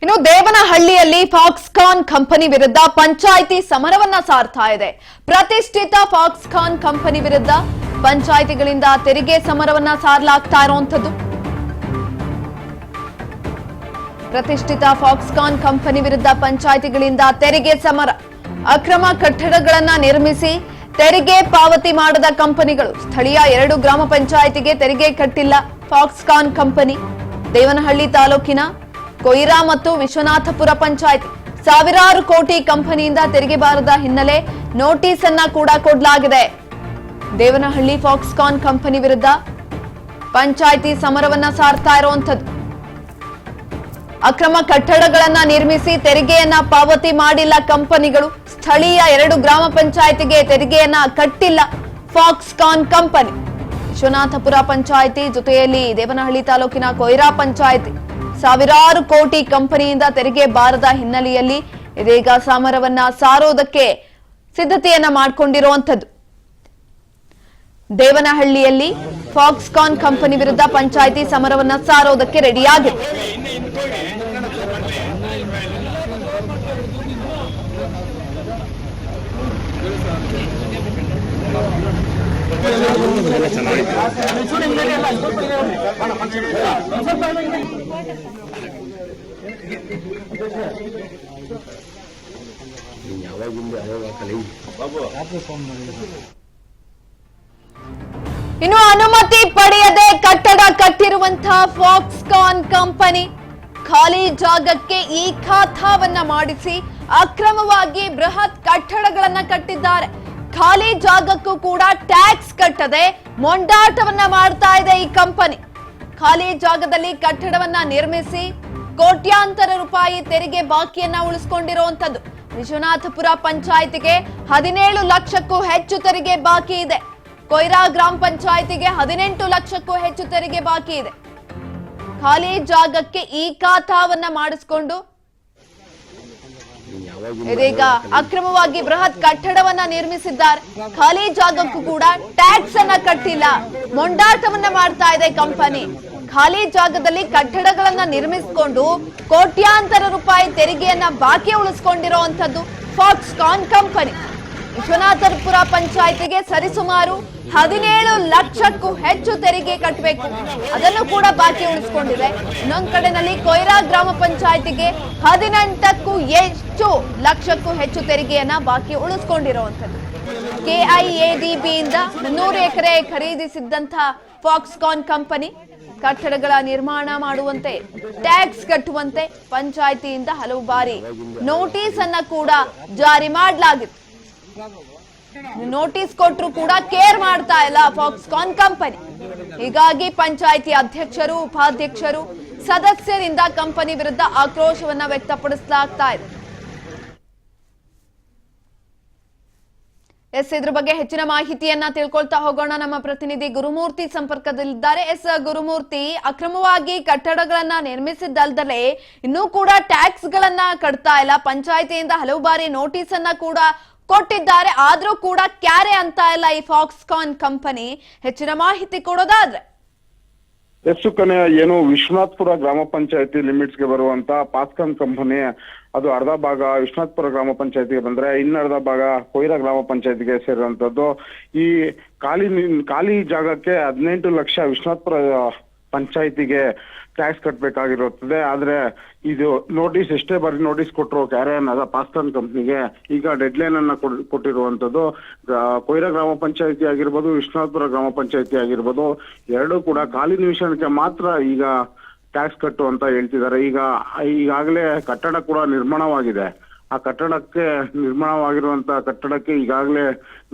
ಇನ್ನು ದೇವನಹಳ್ಳಿಯಲ್ಲಿ Foxconn company ವಿರುದ್ಧ ಪಂಚಾಯಿತಿ ಸಮರವನ್ನ ಸಾರ್ತಾ ಇದೆ. ಪ್ರತಿಷ್ಠಿತ ಫಾಕ್ಸ್ಕಾನ್ ಕಂಪನಿ ವಿರುದ್ಧ ಪಂಚಾಯಿತಿಗಳಿಂದ ತೆರಿಗೆ ಸಮರವನ್ನ ಸಾರಲಾಗ್ತಾ ಇರುವಂತದ್ದು. ಪ್ರತಿಷ್ಠಿತ ಫಾಕ್ಸ್ಕಾನ್ ಕಂಪನಿ ವಿರುದ್ಧ ಪಂಚಾಯಿತಿಗಳಿಂದ ತೆರಿಗೆ ಸಮರ. ಅಕ್ರಮ ಕಟ್ಟಡಗಳನ್ನ ನಿರ್ಮಿಸಿ ತೆರಿಗೆ ಪಾವತಿ ಮಾಡದ ಕಂಪನಿಗಳು. ಸ್ಥಳೀಯ 2 ಗ್ರಾಮ ಪಂಚಾಯಿತಿಗೆ ತೆರಿಗೆ ಕಟ್ಟಿಲ್ಲ ಫಾಕ್ಸ್ಕಾನ್ ಕಂಪನಿ. ದೇವನಹಳ್ಳಿ ತಾಲೂಕಿನ ಕೊಯ್ರಾ ಮತ್ತು ವಿಶ್ವನಾಥಪುರ ಪಂಚಾಯಿತಿ ಸಾವಿರಾರು ಕೋಟಿ ಕಂಪನಿಯಿಂದ ತೆರಿಗೆ ಬಾರದ ಹಿನ್ನೆಲೆ ನೋಟಿಸ್ ಅನ್ನ ಕೂಡ ಕೊಡಲಾಗಿದೆ. ದೇವನಹಳ್ಳಿ ಫಾಕ್ಸ್ಕಾನ್ ಕಂಪನಿ ವಿರುದ್ಧ ಪಂಚಾಯಿತಿ ಸಮರವನ್ನ ಸಾರ್ತಾ ಇರುವಂತದ್ದು. ಅಕ್ರಮ ಕಟ್ಟಡಗಳನ್ನ ನಿರ್ಮಿಸಿ ತೆರಿಗೆಯನ್ನ ಪಾವತಿ ಮಾಡಿಲ್ಲ ಕಂಪನಿಗಳು. ಸ್ಥಳೀಯ 2 ಗ್ರಾಮ ಪಂಚಾಯಿತಿಗೆ ತೆರಿಗೆಯನ್ನ ಕಟ್ಟಿಲ್ಲ ಫಾಕ್ಸ್ಕಾನ್ ಕಂಪನಿ. ವಿಶ್ವನಾಥಪುರ ಪಂಚಾಯಿತಿ ಜೊತೆಯಲ್ಲಿ ದೇವನಹಳ್ಳಿ ತಾಲೂಕಿನ ಕೊಯ್ರಾ ಪಂಚಾಯಿತಿ ಸಾವಿರಾರು ಕೋಟಿ ಕಂಪನಿಯಿಂದ ತೆರಿಗೆ ಬಾರದ ಹಿನ್ನೆಲೆಯಲ್ಲಿ ಇದೀಗ ಸಮರವನ್ನ ಸಾರೋದಕ್ಕೆ ಸಿದ್ಧತೆಯನ್ನ ಮಾಡಿಕೊಂಡಿರುವಂತದ್ದು. ದೇವನಹಳ್ಳಿಯಲ್ಲಿ ಫಾಕ್ಸ್ಕಾನ್ ಕಂಪನಿ ವಿರುದ್ಧ ಪಂಚಾಯಿತಿ ಸಮರವನ್ನ ಸಾರೋದಕ್ಕೆ ರೆಡಿಯಾಗಿದೆ. ಇನ್ನು ಅನುಮತಿ ಪಡೆಯದೆ ಕಟ್ಟಡ ಕಟ್ಟಿರುವಂತಹ ಫಾಕ್ಸ್ಕಾನ್ ಕಂಪನಿ ಖಾಲಿ ಜಾಗಕ್ಕೆ ಈ ಖಾತಾವನ್ನ ಮಾಡಿಸಿ ಅಕ್ರಮವಾಗಿ ಬೃಹತ್ ಕಟ್ಟಡಗಳನ್ನ ಕಟ್ಟಿದ್ದಾರೆ. ಖಾಲಿ ಜಾಗಕ್ಕೂ ಕೂಡ ಟ್ಯಾಕ್ಸ್ ಕಟ್ಟದೆ ಮೊಂಡಾಟವನ್ನ ಮಾಡ್ತಾ ಇದೆ ಈ ಕಂಪನಿ. ಖಾಲಿ ಜಾಗದಲ್ಲಿ ಕಟ್ಟಡವನ್ನ ನಿರ್ಮಿಸಿ ಕೋಟ್ಯಾಂತರ ರೂಪಾಯಿ ತೆರಿಗೆ ಬಾಕಿಯನ್ನ ಉಳಿಸಿಕೊಂಡಿರುವಂತದ್ದು. ವಿಶ್ವನಾಥಪುರ ಪಂಚಾಯಿತಿಗೆ 17 ಲಕ್ಷಕ್ಕೂ ಹೆಚ್ಚು ತೆರಿಗೆ ಬಾಕಿ ಇದೆ. ಕೊಯ್ರಾ ಗ್ರಾಮ ಪಂಚಾಯಿತಿಗೆ 18 ಲಕ್ಷಕ್ಕೂ ಹೆಚ್ಚು ತೆರಿಗೆ ಬಾಕಿ ಇದೆ. ಖಾಲಿ ಜಾಗಕ್ಕೆ ಈ ಖಾತಾವನ್ನ ಮಾಡಿಸಿಕೊಂಡು ಇದೀಗ ಅಕ್ರಮವಾಗಿ ಬೃಹತ್ ಕಟ್ಟಡವನ್ನ ನಿರ್ಮಿಸಿದ್ದಾರೆ. ಖಾಲಿ ಜಾಗಕ್ಕೂ ಕೂಡ ಟ್ಯಾಕ್ಸ್ ಅನ್ನ ಕಟ್ಟಿಲ್ಲ, ಮೊಂಡಾಟವನ್ನ ಮಾಡ್ತಾ ಇದೆ ಕಂಪನಿ. ಖಾಲಿ ಜಾಗದಲ್ಲಿ ಕಟ್ಟಡಗಳನ್ನ ನಿರ್ಮಿಸಿಕೊಂಡು ಕೋಟ್ಯಾಂತರ ರೂಪಾಯಿ ತೆರಿಗೆಯನ್ನ ಬಾಕಿ ಉಳಿಸಿಕೊಂಡಿರುವಂತದ್ದು ಫಾಕ್ಸ್ಕಾನ್ ಕಂಪನಿ. ವಿಶ್ವನಾಥಪುರ ಪಂಚಾಯಿತಿಗೆ ಸರಿಸುಮಾರು 17 ಲಕ್ಷಕ್ಕೂ ಹೆಚ್ಚು ತೆರಿಗೆ ಕಟ್ಟಬೇಕು, ಅದನ್ನು ಕೂಡ ಬಾಕಿ ಉಳಿಸಿಕೊಂಡಿದೆ. ಇನ್ನೊಂದು ಕಡೆನಲ್ಲಿ ಕೊಯ್ರಾ ಗ್ರಾಮ ಪಂಚಾಯಿತಿಗೆ 18ಕ್ಕೂ ಲಕ್ಷಕ್ಕೂ ಹೆಚ್ಚು ತೆರಿಗೆಯನ್ನ ಬಾಕಿ ಉಳಿಸಿಕೊಂಡಿರುವಂತದ್ದು. ಕೆಐಎಡಿಬಿಯಿಂದ 300 ಎಕರೆ ಖರೀದಿಸಿದ್ದಂತಹ ಫಾಕ್ಸ್ಕಾನ್ ಕಂಪನಿ ಕಟ್ಟಡಗಳ ನಿರ್ಮಾಣ ಮಾಡುವಂತೆ ಟ್ಯಾಕ್ಸ್ ಕಟ್ಟುವಂತೆ ಪಂಚಾಯಿತಿಯಿಂದ ಹಲವು ಬಾರಿ ನೋಟಿಸ್ ಅನ್ನ ಕೂಡ ಜಾರಿ ಮಾಡಲಾಗಿತ್ತು. ನೋಟಿಸ್ ಕೊಟ್ಟರು ಕೂಡ ಕೇರ್ ಮಾಡ್ತಾ ಇಲ್ಲ ಫಾಕ್ಸ್ಕಾನ್ ಕಂಪನಿ. ಹೀಗಾಗಿ ಪಂಚಾಯಿತಿ ಅಧ್ಯಕ್ಷರು, ಉಪಾಧ್ಯಕ್ಷರು, ಸದಸ್ಯರಿಂದ ಕಂಪನಿ ವಿರುದ್ಧ ಆಕ್ರೋಶವನ್ನ ವ್ಯಕ್ತಪಡಿಸಲಾಗ್ತಾ ಇದೆ. ಇದ್ರ ಬಗ್ಗೆ ಹೆಚ್ಚಿನ ಮಾಹಿತಿಯನ್ನ ತಿಳ್ಕೊಳ್ತಾ ಹೋಗೋಣ. ನಮ್ಮ ಪ್ರತಿನಿಧಿ ಗುರುಮೂರ್ತಿ ಸಂಪರ್ಕದಲ್ಲಿದ್ದಾರೆ. ಗುರುಮೂರ್ತಿ, ಅಕ್ರಮವಾಗಿ ಕಟ್ಟಡಗಳನ್ನ ನಿರ್ಮಿಸಿದ್ದಲ್ದಲೇ ಇನ್ನೂ ಕೂಡ ಟ್ಯಾಕ್ಸ್ ಗಳನ್ನ ಕಟ್ತಾ ಇಲ್ಲ. ಪಂಚಾಯಿತಿಯಿಂದ ಹಲವು ಬಾರಿ ನೋಟಿಸ್ ಅನ್ನ ಕೂಡ ಕೊಟ್ಟಿದ್ದಾರೆ, ಆದ್ರೂ ಕೂಡ ಕ್ಯಾರೆ ಅಂತ ಇಲ್ಲ ಈ ಫಾಕ್ಸ್ಕಾನ್ ಕಂಪನಿ. ಹೆಚ್ಚಿನ ಮಾಹಿತಿ ಕೊಡೋದಾದ್ರೆ ಕನ್ಯಾ, ಏನು ವಿಶ್ವನಾಥಪುರ ಗ್ರಾಮ ಪಂಚಾಯತಿ ಲಿಮಿಟ್ಸ್ಗೆ ಬರುವಂತ ಫಾಕ್ಸ್ಕಾನ್ ಕಂಪನಿ ಅದು ಅರ್ಧ ಭಾಗ ವಿಶ್ವನಾಥಪುರ ಗ್ರಾಮ ಪಂಚಾಯತಿಗೆ ಬಂದ್ರೆ ಇನ್ನರ್ಧ ಭಾಗ ಕೊಯ್ರಾ ಗ್ರಾಮ ಪಂಚಾಯತಿಗೆ ಸೇರಿರುವಂತದ್ದು. ಈ ಖಾಲಿ ಜಾಗಕ್ಕೆ 18 ಲಕ್ಷ ವಿಶ್ವನಾಥಪುರ ಪಂಚಾಯತಿಗೆ ಟ್ಯಾಕ್ಸ್ ಕಟ್ಟಬೇಕಾಗಿರುತ್ತದೆ. ಆದ್ರೆ ಇದು ನೋಟಿಸ್ ಎಷ್ಟೇ ಬಾರಿ ನೋಟಿಸ್ ಕೊಟ್ಟರು ಕ್ಯಾರೆ ಅನ್ನೋದ ಫಾಕ್ಸ್ಕಾನ್ ಕಂಪ್ನಿಗೆ ಈಗ ಡೆಡ್ ಲೈನ್ ಅನ್ನ ಕೊಟ್ಟಿರುವಂತದ್ದು. ಕೊಯ್ರಾ ಗ್ರಾಮ ಪಂಚಾಯತಿ ಆಗಿರ್ಬೋದು, ವಿಶ್ವನಾಥಪುರ ಗ್ರಾಮ ಪಂಚಾಯತಿ ಆಗಿರ್ಬೋದು, ಎರಡೂ ಕೂಡ ಖಾಲಿ ನಿವೇಶನಕ್ಕೆ ಮಾತ್ರ ಈಗ ಟ್ಯಾಕ್ಸ್ ಕಟ್ಟು ಅಂತ ಹೇಳ್ತಿದ್ದಾರೆ. ಈಗಾಗಲೇ ಕಟ್ಟಡ ಕೂಡ ನಿರ್ಮಾಣವಾಗಿದೆ. ಆ ನಿರ್ಮಾಣವಾಗಿರುವಂತ ಕಟ್ಟಡಕ್ಕೆ ಈಗಾಗಲೇ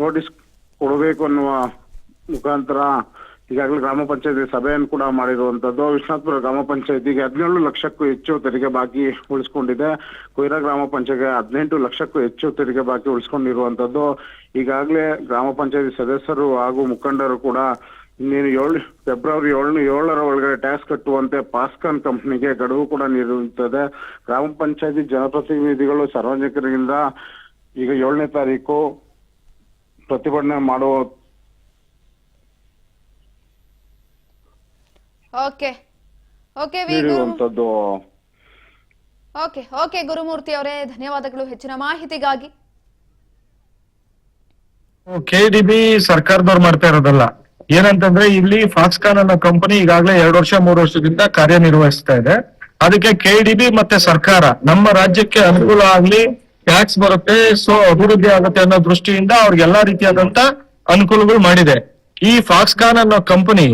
ನೋಟಿಸ್ ಕೊಡಬೇಕು ಅನ್ನುವ ಮುಖಾಂತರ ಈಗಾಗಲೇ ಗ್ರಾಮ ಪಂಚಾಯತಿ ಸಭೆಯನ್ನು ಕೂಡ ಮಾಡಿರುವಂತದ್ದು. ವಿಶ್ವನಾಥಪುರ ಗ್ರಾಮ ಪಂಚಾಯತಿಗೆ 17 ಲಕ್ಷಕ್ಕೂ ಹೆಚ್ಚು ತೆರಿಗೆ ಬಾಕಿ ಉಳಿಸ್ಕೊಂಡಿದೆ. ಕೊಯ್ರಾ ಗ್ರಾಮ ಪಂಚಾಯತಿಗೆ 18 ಲಕ್ಷಕ್ಕೂ ಹೆಚ್ಚು ತೆರಿಗೆ ಬಾಕಿ ಉಳಿಸ್ಕೊಂಡಿರುವಂತದ್ದು. ಈಗಾಗಲೇ ಗ್ರಾಮ ಪಂಚಾಯತಿ ಸದಸ್ಯರು ಹಾಗೂ ಮುಖಂಡರು ಕೂಡ ಇನ್ನೇನು ಫೆಬ್ರವರಿ 7ರ ಒಳಗಡೆ ಟ್ಯಾಕ್ಸ್ ಕಟ್ಟುವಂತೆ ಫಾಕ್ಸ್ಕಾನ್ ಕಂಪನಿಗೆ ಗಡುವು ಕೂಡ ನೀಡಿರುತ್ತದೆ. ಗ್ರಾಮ ಪಂಚಾಯತಿ ಜನಪ್ರತಿನಿಧಿಗಳು ಸಾರ್ವಜನಿಕರಿಂದ ಈಗ 7ನೇ ತಾರೀಕು ಪ್ರತಿಭಟನೆ ಮಾಡುವ ಓಕೆ ನೀಡುವಂತದ್ದು ಓಕೆ ಗುರುಮೂರ್ತಿ ಅವರೇ, ಧನ್ಯವಾದಗಳು ಹೆಚ್ಚಿನ ಮಾಹಿತಿಗಾಗಿ. KDB ಸರ್ಕಾರದವ್ರು ಮಾಡ್ತಾ ಇರೋದಲ್ಲ. ಏನಂತಂದ್ರೆ ಇಲ್ಲಿ ಫಾಕ್ಸ್ಕಾನ್ ಅನ್ನೋ ಕಂಪನಿ ಈಗಾಗಲೇ 2 ವರ್ಷ 3 ವರ್ಷದಿಂದ ಕಾರ್ಯನಿರ್ವಹಿಸ್ತಾ ಇದೆ. ಅದಕ್ಕೆ KDB ಮತ್ತೆ ಸರ್ಕಾರ ನಮ್ಮ ರಾಜ್ಯಕ್ಕೆ ಅನುಕೂಲ ಆಗ್ಲಿ, ಟ್ಯಾಕ್ಸ್ ಬರುತ್ತೆ, ಸೊ ಅಭಿವೃದ್ಧಿ ಆಗುತ್ತೆ ಅನ್ನೋ ದೃಷ್ಟಿಯಿಂದ ಅವ್ರಿಗೆಲ್ಲಾ ರೀತಿಯಾದಂತ ಅನುಕೂಲಗಳು ಮಾಡಿದೆ. ಈ ಫಾಕ್ಸ್ಕಾನ್ ಅನ್ನೋ ಕಂಪನಿ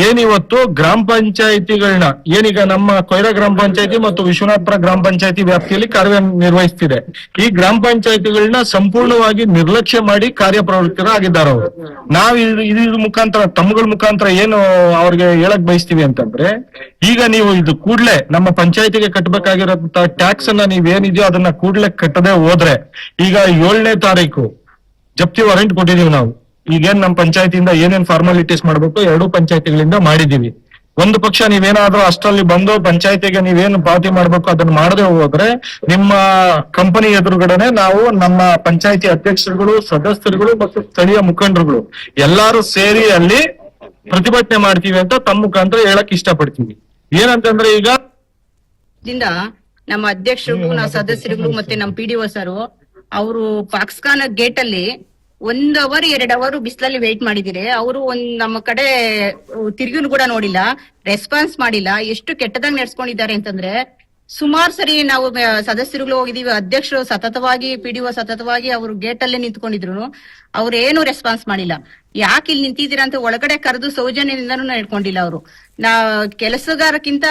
ಏನಿವತ್ತು ಗ್ರಾಮ ಪಂಚಾಯಿತಿಗಳನ್ನ ಏನೀಗ ನಮ್ಮ ಕೊಯ್ರಾ ಗ್ರಾಮ ಪಂಚಾಯತಿ ಮತ್ತು ವಿಶ್ವನಾಥಪುರ ಗ್ರಾಮ ಪಂಚಾಯತಿ ವ್ಯಾಪ್ತಿಯಲ್ಲಿ ಕಾರ್ಯನಿರ್ವಹಿಸ್ತಿದೆ. ಈ ಗ್ರಾಮ ಪಂಚಾಯತಿಗಳನ್ನ ಸಂಪೂರ್ಣವಾಗಿ ನಿರ್ಲಕ್ಷ್ಯ ಮಾಡಿ ಕಾರ್ಯಪ್ರವೃತ್ತರಾಗಿದ್ದಾರೆ ಅವರು. ನಾವ್ ಇದ್ರ ಮುಖಾಂತರ ತಮ್ಮಗಳ ಮುಖಾಂತರ ಏನು ಅವ್ರಿಗೆ ಹೇಳಕ್ ಬಯಸ್ತೀವಿ ಅಂತಂದ್ರೆ, ಈಗ ನೀವು ಇದು ಕೂಡ್ಲೆ ನಮ್ಮ ಪಂಚಾಯತಿಗೆ ಕಟ್ಟಬೇಕಾಗಿರೋಂತ ಟ್ಯಾಕ್ಸ್ ಅನ್ನ ನೀವೇನಿದೆಯೋ ಅದನ್ನ ಕೂಡ್ಲೆ ಕಟ್ಟದೆ ಹೋದ್ರೆ, ಈಗ 7ನೇ ತಾರೀಕು ಜಪ್ತಿ ವಾರೆಂಟ್ ಕೊಟ್ಟಿದೀವಿ ನಾವು. ಈಗೇನ್ ನಮ್ಮ ಪಂಚಾಯತಿಯಿಂದ ಏನೇನ್ ಫಾರ್ಮಾಲಿಟೀಸ್ ಮಾಡ್ಬೇಕು 2 ಪಂಚಾಯತಿಗಳಿಂದ ಮಾಡಿದೀವಿ. ಒಂದು ಪಕ್ಷ ನೀವೇನಾದ್ರೂ ಅಷ್ಟರಲ್ಲಿ ಬಂದು ಪಂಚಾಯತಿಗೆ ನೀವೇನು ಪಾವತಿ ಮಾಡ್ಬೇಕು ಅದನ್ನ ಮಾಡದೆ ಹೋದ್ರೆ, ನಿಮ್ಮ ಕಂಪನಿ ಎದುರುಗಡೆನೆ ನಾವು ನಮ್ಮ ಪಂಚಾಯತಿ ಅಧ್ಯಕ್ಷರುಗಳು, ಸದಸ್ಯರುಗಳು ಮತ್ತು ಸ್ಥಳೀಯ ಮುಖಂಡರುಗಳು ಎಲ್ಲಾರು ಸೇರಿ ಅಲ್ಲಿ ಪ್ರತಿಭಟನೆ ಮಾಡ್ತೀವಿ ಅಂತ ತಮ್ಮ ಮುಖಾಂತರ ಹೇಳಕ್ ಇಷ್ಟಪಡ್ತೀವಿ. ಏನಂತಂದ್ರೆ ಈಗ ನಮ್ಮ ಅಧ್ಯಕ್ಷರುಗಳು, ನಾವು ಸದಸ್ಯರುಗಳು ಮತ್ತೆ ನಮ್ಮ PDO ಸರ್ ಅವರು ಪಾಕ್ಸ್ಕಾನ್ ಗೇಟ್ ಅಲ್ಲಿ 1 ಅವರ್ 2 ಅವರ್ ಬಿಸಿಲಲ್ಲಿ ವೇಟ್ ಮಾಡಿದಿರಿ. ಅವರು ನಮ್ಮ ಕಡೆ ತಿರುಗಿನೂ ಕೂಡ ನೋಡಿಲ್ಲ, ರೆಸ್ಪಾನ್ಸ್ ಮಾಡಿಲ್ಲ. ಎಷ್ಟು ಕೆಟ್ಟದಾಗ ನಡ್ಸ್ಕೊಂಡಿದ್ದಾರೆ ಅಂತಂದ್ರೆ, ಸುಮಾರು ಸರಿ ನಾವು ಸದಸ್ಯರುಗಳು ಹೋಗಿದೀವಿ, ಅಧ್ಯಕ್ಷರು ಸತತವಾಗಿ PDO ಸತತವಾಗಿ ಅವರು ಗೇಟ್ ಅಲ್ಲೇ ನಿಂತ್ಕೊಂಡಿದ್ರು, ಅವ್ರು ಏನು ರೆಸ್ಪಾನ್ಸ್ ಮಾಡಿಲ್ಲ. ಯಾಕೆ ಇಲ್ಲಿ ನಿಂತಿದ್ದೀರಾ ಅಂತ ಒಳಗಡೆ ಕರೆದು ಸೌಜನ್ಯದಿಂದನೂ ನಡ್ಕೊಂಡಿಲ್ಲ ಅವರು. ಕೆಲಸಗಾರಕ್ಕಿಂತ